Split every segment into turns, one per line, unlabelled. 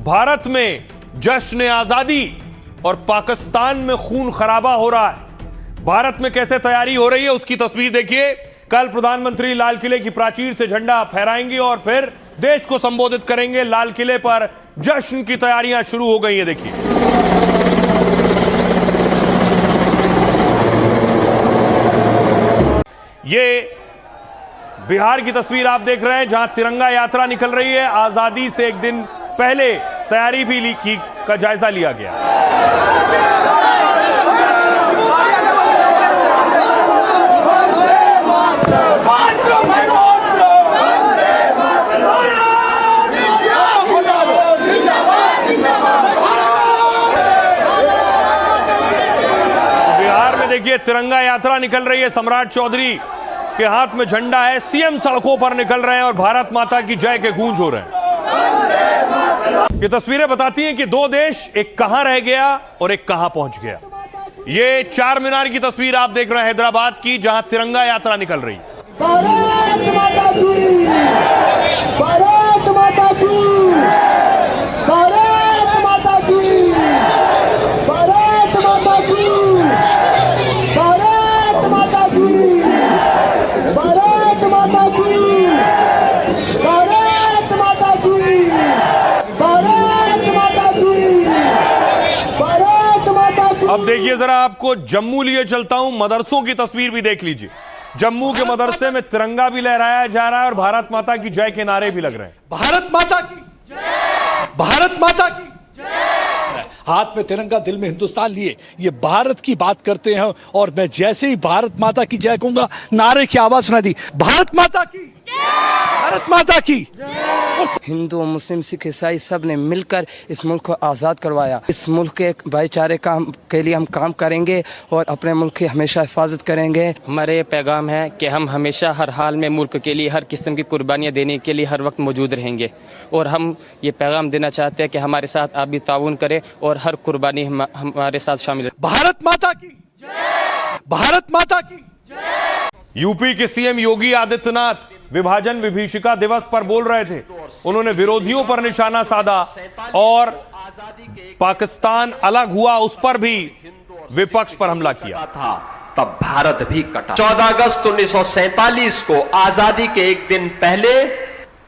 भारत में जश्न आजादी और पाकिस्तान में खून खराबा हो रहा है। भारत में कैसे तैयारी हो रही है उसकी तस्वीर देखिए। कल प्रधानमंत्री लाल किले की प्राचीर से झंडा फहराएंगे और फिर देश को संबोधित करेंगे। लाल किले पर जश्न की तैयारियां शुरू हो गई है। देखिए ये बिहार की तस्वीर आप देख रहे हैं जहां तिरंगा यात्रा निकल रही है। आजादी से एक दिन पहले तैयारी भी का जायजा लिया गया। बिहार में देखिए तिरंगा यात्रा निकल रही है। सम्राट चौधरी के हाथ में झंडा है। सीएम सड़कों पर निकल रहे हैं और भारत माता की जय के गूंज हो रहे हैं। ये तस्वीरें बताती हैं कि दो देश, एक कहां रह गया और एक कहां पहुंच गया। ये चार मीनार की तस्वीर आप देख रहे हैं हैदराबाद की, जहां तिरंगा यात्रा निकल रही है।
भारत माता की, भारत माता की, भारत माता की, भारत माता की, भारत माता की, भारत माता की, भारत माता की, भारत माता की, भारत माता की।
अब देखिए जरा आपको जम्मू लिए चलता हूं। मदरसों की तस्वीर भी देख लीजिए। जम्मू के मदरसे में तिरंगा भी लहराया जा रहा है और भारत माता की जय के नारे भी लग रहे हैं।
भारत माता की जय, भारत माता की जय। हाथ में तिरंगा, दिल में हिंदुस्तान लिए ये भारत की बात करते हैं। और मैं जैसे ही भारत माता की जय कहूंगा, नारे की आवाज सुना दी, भारत माता की, भारत माता की।
हिंदू, मुस्लिम, सिख, ईसाई सब ने मिलकर इस मुल्क को आज़ाद करवाया। इस मुल्क के भाईचारे के लिए हम काम करेंगे और अपने मुल्क की हमेशा हिफाजत करेंगे।
हमारे ये पैगाम है कि हम हमेशा हर हाल में मुल्क के लिए हर किस्म की कुर्बानियाँ देने के लिए हर वक्त मौजूद रहेंगे। और हम ये पैगाम देना चाहते हैं कि हमारे साथ आप भी ताउन करें और हर कुर्बानी हमारे साथ शामिल है।
भारत माता की जय, भारत माता की जय।
यूपी के सीएम योगी आदित्यनाथ विभाजन विभीषिका दिवस पर बोल रहे थे। उन्होंने विरोधियों पर निशाना साधा और पाकिस्तान अलग हुआ उस पर भी विपक्ष पर हमला किया।
तब भारत भी कटा। 14 अगस्त 1947 को आजादी के एक दिन पहले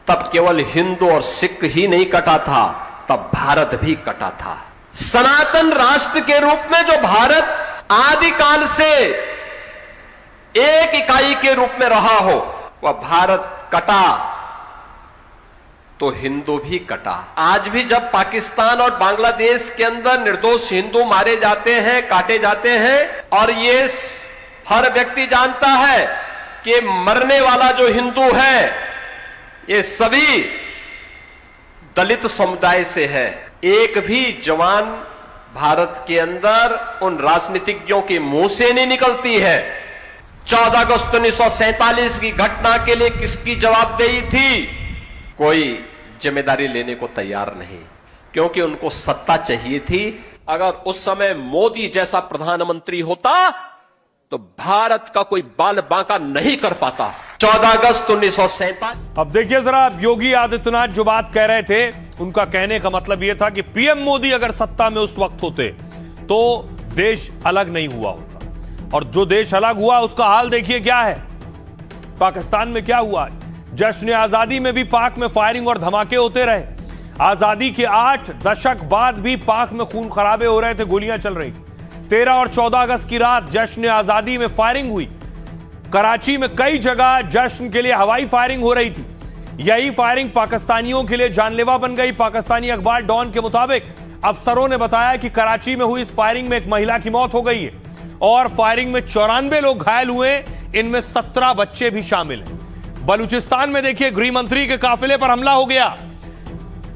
तब केवल हिंदू और सिख ही नहीं कटा था, तब भारत भी कटा था। सनातन राष्ट्र के रूप में जो भारत आदिकाल से एक इकाई के रूप में रहा हो, वह भारत कटा तो हिंदू भी कटा। आज भी जब पाकिस्तान और बांग्लादेश के अंदर निर्दोष हिंदू मारे जाते हैं, काटे जाते हैं, और ये हर व्यक्ति जानता है कि मरने वाला जो हिंदू है ये सभी दलित समुदाय से है। एक भी जवान भारत के अंदर उन राजनीतिज्ञों के मुंह से नहीं निकलती है। 14 अगस्त 1947 की घटना के लिए किसकी जवाबदेही थी? कोई जिम्मेदारी लेने को तैयार नहीं, क्योंकि उनको सत्ता चाहिए थी। अगर उस समय मोदी जैसा प्रधानमंत्री होता तो भारत का कोई बाल बांका नहीं कर पाता। 14 अगस्त 1947।
अब देखिए जरा योगी आदित्यनाथ जो बात कह रहे थे, उनका कहने का मतलब यह था कि पीएम मोदी अगर सत्ता में उस वक्त होते तो देश अलग नहीं हुआ होता। और जो देश अलग हुआ उसका हाल देखिए क्या है। पाकिस्तान में क्या हुआ? जश्न आजादी में भी पाक में फायरिंग और धमाके होते रहे। आजादी के 8 दशक बाद भी पाक में खून खराबे हो रहे थे, गोलियां चल रही थी। 13 और 14 अगस्त की रात जश्न आजादी में फायरिंग हुई। कराची में कई जगह जश्न के लिए हवाई फायरिंग हो रही थी। यही फायरिंग पाकिस्तानियों के लिए जानलेवा बन गई। पाकिस्तानी अखबार डॉन के मुताबिक अफसरों ने बताया कि कराची में हुई इस फायरिंग में एक महिला की मौत हो गई है और फायरिंग में 94 लोग घायल हुए, इनमें 17 बच्चे भी शामिल हैं। बलूचिस्तान में देखिए गृह मंत्री के काफिले पर हमला हो गया।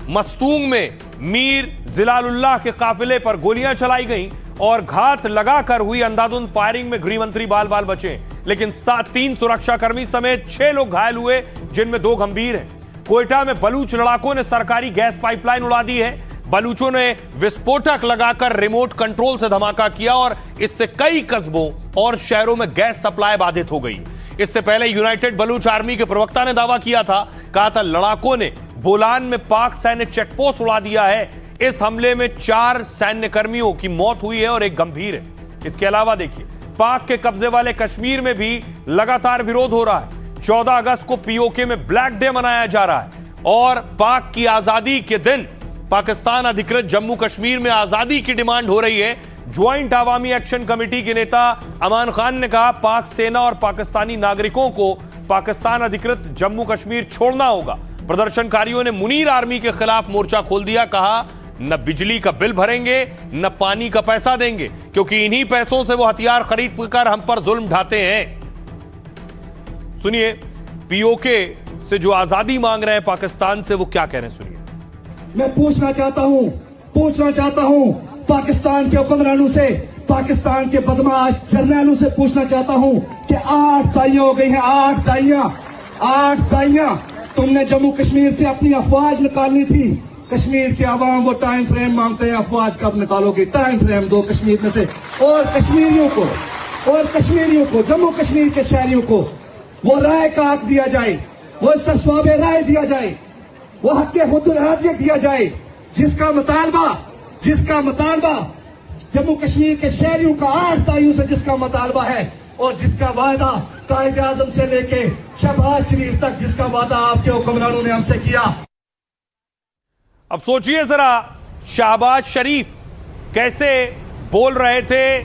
मस्तूंग में मीर जिलालुल्लाह के काफिले पर गोलियां चलाई गईं और घात लगाकर हुई अंधाधुंध फायरिंग में गृह मंत्री बाल बाल बचे, लेकिन 3 सुरक्षाकर्मी समेत 6 लोग घायल हुए, जिनमें 2 गंभीर हैं। कोयटा में बलूच लड़ाकों ने सरकारी गैस पाइपलाइन उड़ा दी है। बलूचों ने विस्फोटक लगाकर रिमोट कंट्रोल से धमाका किया और इससे कई कस्बों और शहरों में गैस सप्लाई बाधित हो गई। इससे पहले यूनाइटेड बलूच आर्मी के प्रवक्ता ने दावा किया था, कहा था लड़ाकों ने बोलान में पाक सैन्य चेकपोस्ट उड़ा दिया है। इस हमले में 4 सैन्य कर्मियों की मौत हुई है और एक गंभीर है। इसके अलावा देखिए, पाक के कब्जे वाले कश्मीर में भी लगातार विरोध हो रहा है। 14 अगस्त को पीओके में ब्लैक डे मनाया जा रहा है और पाक की आजादी के दिन पाकिस्तान अधिकृत जम्मू कश्मीर में आजादी की डिमांड हो रही है। ज्वाइंट अवामी एक्शन कमेटी के नेता अमान खान ने कहा, पाक सेना और पाकिस्तानी नागरिकों को पाकिस्तान अधिकृत जम्मू कश्मीर छोड़ना होगा। प्रदर्शनकारियों ने मुनीर आर्मी के खिलाफ मोर्चा खोल दिया। कहा, न बिजली का बिल भरेंगे न पानी का पैसा देंगे, क्योंकि इन्हीं पैसों से वो हथियार खरीद कर हम पर जुल्म ढाते हैं। सुनिए, पीओके से जो आजादी मांग रहे हैं पाकिस्तान से, वो क्या कह रहे हैं, सुनिए।
मैं पूछना चाहता हूं पाकिस्तान के हुक्मरानों से, पाकिस्तान के बदमाश जर्नैलों से पूछना चाहता हूं कि 8 दाइयां हो गई हैं, 8 दाइयां। तुमने जम्मू कश्मीर से अपनी अफवाज निकालनी थी। कश्मीर के अवाम वो टाइम फ्रेम मांगते हैं, अफवाज कब निकालोगे? टाइम फ्रेम दो कश्मीर में से। और कश्मीरियों को जम्मू कश्मीर के शहरियों को वो राय का हक दिया जाए, वो इस्तिस्वाब राय दिया जाए, वो हक हुर्रियत दिया जाए, जिसका मुतालबा जम्मू कश्मीर के शहरियों का 8 तारीख से जिसका मुतालबा है, और जिसका वादा कायदे आजम से लेके शहबाज शरीफ तक जिसका वादा आपके हुक्मरानों ने हमसे किया।
अब सोचिए जरा, शहबाज शरीफ कैसे बोल रहे थे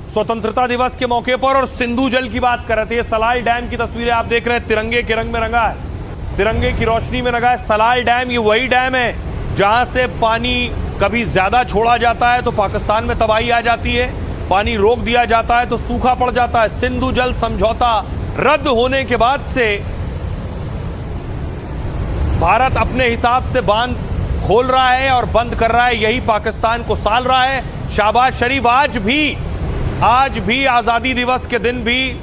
स्वतंत्रता दिवस के मौके पर और सिंधु जल की बात कर रहे थे। ये सलाल डैम की तस्वीरें आप देख रहे हैं, तिरंगे के रंग में रंगा है, तिरंगे की रोशनी में रंगा है। सलाल डैम ये वही डैम है जहां से पानी कभी ज्यादा छोड़ा जाता है तो पाकिस्तान में तबाही आ जाती है, पानी रोक दिया जाता है तो सूखा पड़ जाता है। सिंधु जल समझौता रद्द होने के बाद से भारत अपने हिसाब से बांध खोल रहा है और बंद कर रहा है, यही पाकिस्तान को साल रहा है। शहबाज शरीफ आज भी आजादी दिवस के दिन भी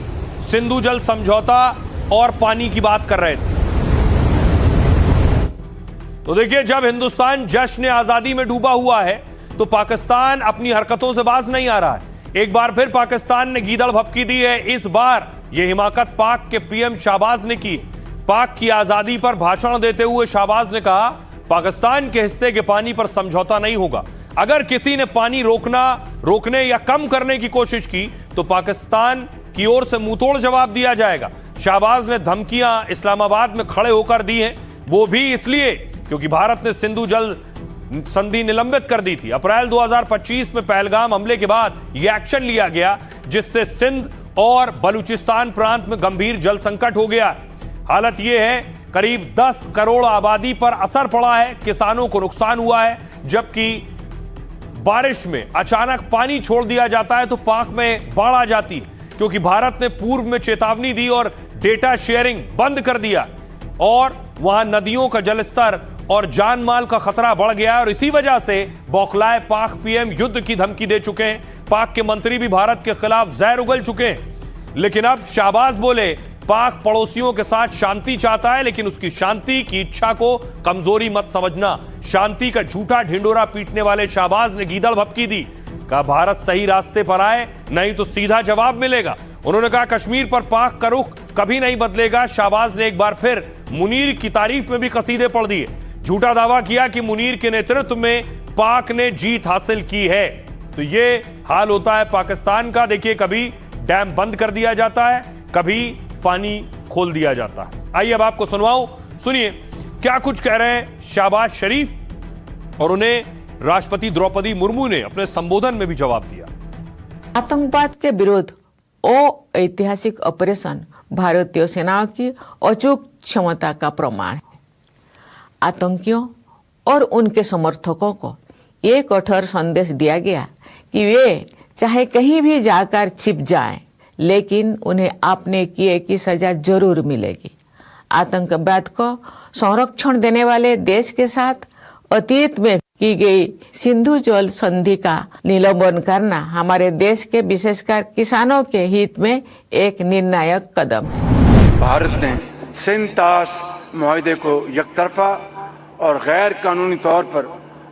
सिंधु जल समझौता और पानी की बात कर रहे थे। तो देखिए, जब हिंदुस्तान जश्न आजादी में डूबा हुआ है तो पाकिस्तान अपनी हरकतों से बाज नहीं आ रहा है। एक बार फिर पाकिस्तान ने गीदड़ भपकी दी है। इस बार यह हिमाकत पाक के पीएम शहबाज ने की। पाक की आजादी पर भाषण देते हुए शहबाज ने कहा, पाकिस्तान के हिस्से के पानी पर समझौता नहीं होगा। अगर किसी ने पानी रोकने या कम करने की कोशिश की तो पाकिस्तान की ओर से मुंहतोड़ जवाब दिया जाएगा। शहबाज ने धमकियां इस्लामाबाद में खड़े होकर दी हैं, वो भी इसलिए क्योंकि भारत ने सिंधु जल संधि निलंबित कर दी थी। अप्रैल 2025 में पहलगाम हमले के बाद यह एक्शन लिया गया, जिससे सिंध और बलूचिस्तान प्रांत में गंभीर जल संकट हो गया। हालत यह है, करीब 10 करोड़ आबादी पर असर पड़ा है, किसानों को नुकसान हुआ है। जबकि बारिश में अचानक पानी छोड़ दिया जाता है तो पाक में बाढ़ आ जाती है, क्योंकि भारत ने पूर्व में चेतावनी दी और डेटा शेयरिंग बंद कर दिया, और वहां नदियों का जलस्तर और जान माल का खतरा बढ़ गया। और इसी वजह से बौखलाए पाक पीएम युद्ध की धमकी दे चुके हैं। पाक के मंत्री भी भारत के खिलाफ जहर उगल चुके हैं। लेकिन अब शहबाज बोले, पाक पड़ोसियों के साथ शांति चाहता है, लेकिन उसकी शांति की इच्छा को कमजोरी मत समझना। शांति का झूठा ढिंडोरा पीटने वाले शहबाज ने गीदड़ भपकी दी। कहा, भारत सही रास्ते पर आए, नहीं तो सीधा जवाब मिलेगा। उन्होंने कहा, कश्मीर पर पाक का रुख कभी नहीं बदलेगा। शहबाज ने एक बार फिर मुनीर की तारीफ में भी कसीदे पढ़ दिए। झूठा दावा किया कि मुनीर के नेतृत्व में पाक ने जीत हासिल की है। तो ये हाल होता है पाकिस्तान का। देखिए, कभी डैम बंद कर दिया जाता है, कभी पानी खोल दिया जाता है। आइए अब आपको सुनवाऊं, सुनिए क्या कुछ कह रहे हैं शहबाज शरीफ, और उन्हें राष्ट्रपति द्रौपदी मुर्मू ने अपने संबोधन में भी जवाब दिया।
आतंकवाद के विरुद्ध ऐतिहासिक ऑपरेशन भारतीय सेनाओं की अचूक क्षमता का प्रमाण है। आतंकियों और उनके समर्थकों को ये कठोर संदेश दिया गया कि वे चाहे कहीं भी जाकर छिप जाएं, लेकिन उन्हें आपने किए की सजा जरूर मिलेगी। आतंकवाद को संरक्षण देने वाले देश के साथ अतीत में की गई सिंधु जल संधि का निलंबन करना हमारे देश के विशेषकर किसानों के हित में एक निर्णायक कदम है।
भारत ने सिंतास मुआहदे को यकतरफा और गैर कानूनी तौर पर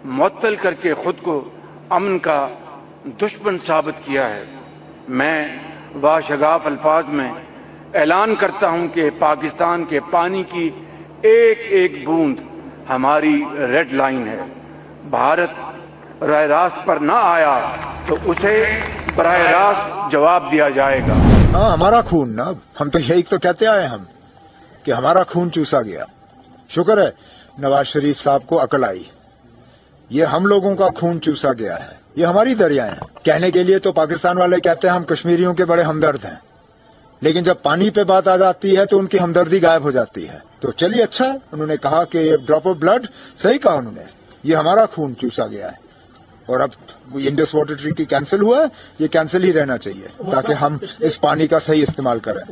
मुअत्तल करके खुद को अमन का दुश्मन साबित किया है। मैं बाशगाफ अल्फाज में ऐलान करता हूं कि पाकिस्तान के पानी की एक एक बूंद हमारी रेड लाइन है। भारत बराह रास्त पर न आया तो उसे बराह रास्त जवाब दिया जाएगा।
हाँ, हमारा खून ना, हम तो यही तो कहते आए हम कि हमारा खून चूसा गया। शुक्र है नवाज शरीफ साहब को अकल आई। ये हम लोगों का खून चूसा गया है, ये हमारी दरियाएं हैं। कहने के लिए तो पाकिस्तान वाले कहते हैं हम कश्मीरियों के बड़े हमदर्द हैं, लेकिन जब पानी पे बात आ जाती है तो उनकी हमदर्दी गायब हो जाती है। तो चलिए, अच्छा है उन्होंने कहा कि ड्रॉप ऑफ ब्लड, सही कहा उन्होंने, ये हमारा खून चूसा गया है। और अब इंडस वाटर ट्रीटी कैंसिल हुआ है, ये कैंसिल ही रहना चाहिए ताकि हम इस पानी का सही इस्तेमाल करें।